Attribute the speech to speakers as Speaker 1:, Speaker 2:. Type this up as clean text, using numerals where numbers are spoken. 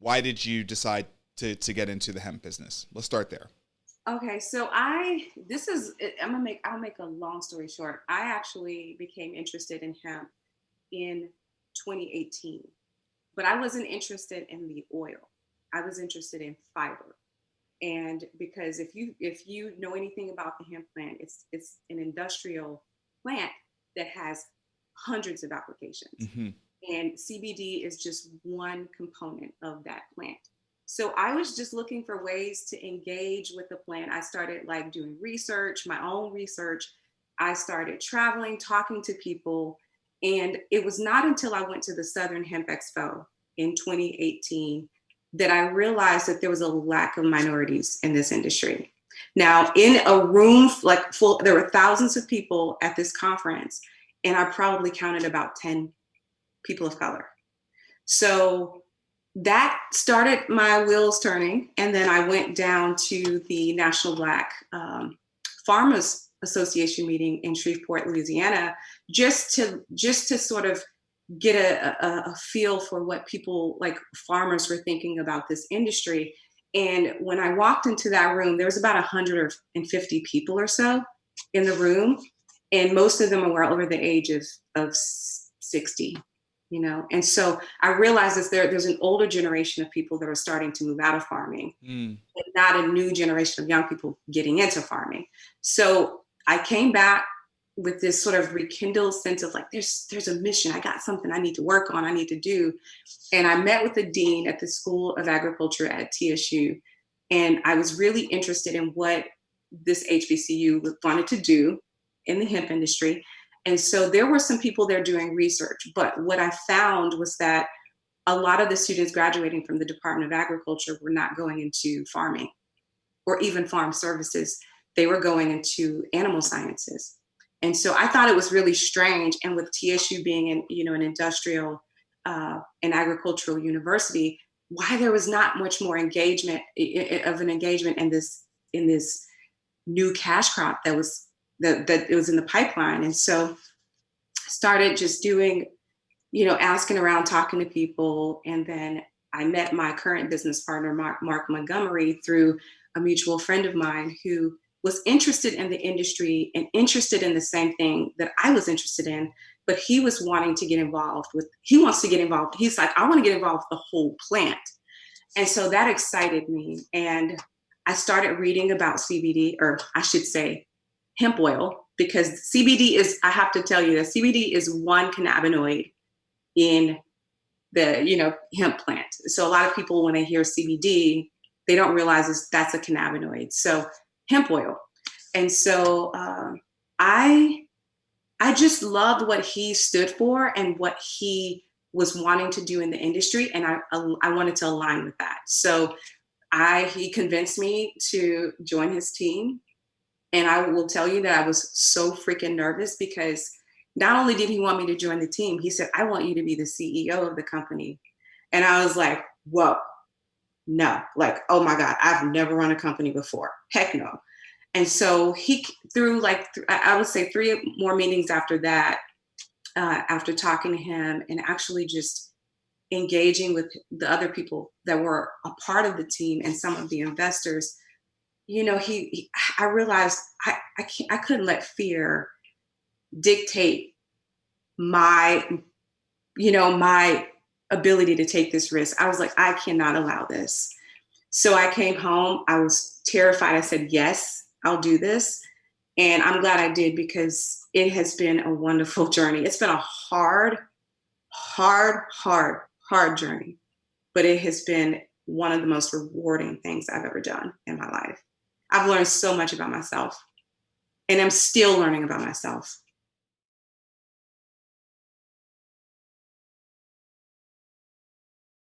Speaker 1: why did you decide to get into the hemp business? Let's start there.
Speaker 2: Okay, so I'll make a long story short. I actually became interested in hemp in 2018, but I wasn't interested in the oil. I was interested in fiber. And because if you know anything about the hemp plant, it's an industrial plant that has hundreds of applications.
Speaker 1: Hmm.
Speaker 2: And CBD is just one component of that plant. So I was just looking for ways to engage with the plant. I started like doing research, my own research. I started traveling, talking to people. And it was not until I went to the Southern Hemp Expo in 2018 that I realized that there was a lack of minorities in this industry. Now, in a room like full, there were thousands of people at this conference, and I probably counted about 10 people of color. So that started my wheels turning. And then I went down to the National Black Farmers Association meeting in Shreveport, Louisiana, just to sort of get a feel for what people like farmers were thinking about this industry. And when I walked into that room, there was about 150 people or so in the room, and most of them were over the age of 60, you know. And so I realized that there's an older generation of people that are starting to move out of farming,
Speaker 1: Mm.
Speaker 2: and not a new generation of young people getting into farming. So I came back with this sort of rekindled sense of like, there's a mission. I got something I need to work on, I need to do. And I met with the dean at the School of Agriculture at TSU. And I was really interested in what this HBCU wanted to do in the hemp industry. And so there were some people there doing research. But what I found was that a lot of the students graduating from the Department of Agriculture were not going into farming or even farm services. They were going into animal sciences. And so I thought it was really strange. And with TSU being an industrial and agricultural university, why there was not much more engagement in this new cash crop that it was in the pipeline. And so started just doing, asking around, talking to people. And then I met my current business partner, Mark Montgomery, through a mutual friend of mine who was interested in the industry and interested in the same thing that I was interested in, but he was wanting to get involved he wants to get involved. He's like, I want to get involved with the whole plant. And so that excited me. And I started reading about CBD, or I should say hemp oil, because CBD I have to tell you that CBD is one cannabinoid in the, hemp plant. So a lot of people, when they hear CBD, they don't realize that's a cannabinoid. So hemp oil. And so I just loved what he stood for and what he was wanting to do in the industry. And I wanted to align with that. So he convinced me to join his team. And I will tell you that I was so freaking nervous, because not only did he want me to join the team, he said, I want you to be the CEO of the company. And I was like, whoa, no, like, oh my God, I've never run a company before. Heck no. And so I would say 3 more meetings after that, after talking to him and actually just engaging with the other people that were a part of the team and some of the investors, I realized I couldn't let fear dictate my ability to take this risk. I was like, I cannot allow this. So I came home. I was terrified. I said, yes, I'll do this. And I'm glad I did, because it has been a wonderful journey. It's been a hard journey, but it has been one of the most rewarding things I've ever done in my life. I've learned so much about myself, and I'm still learning about myself.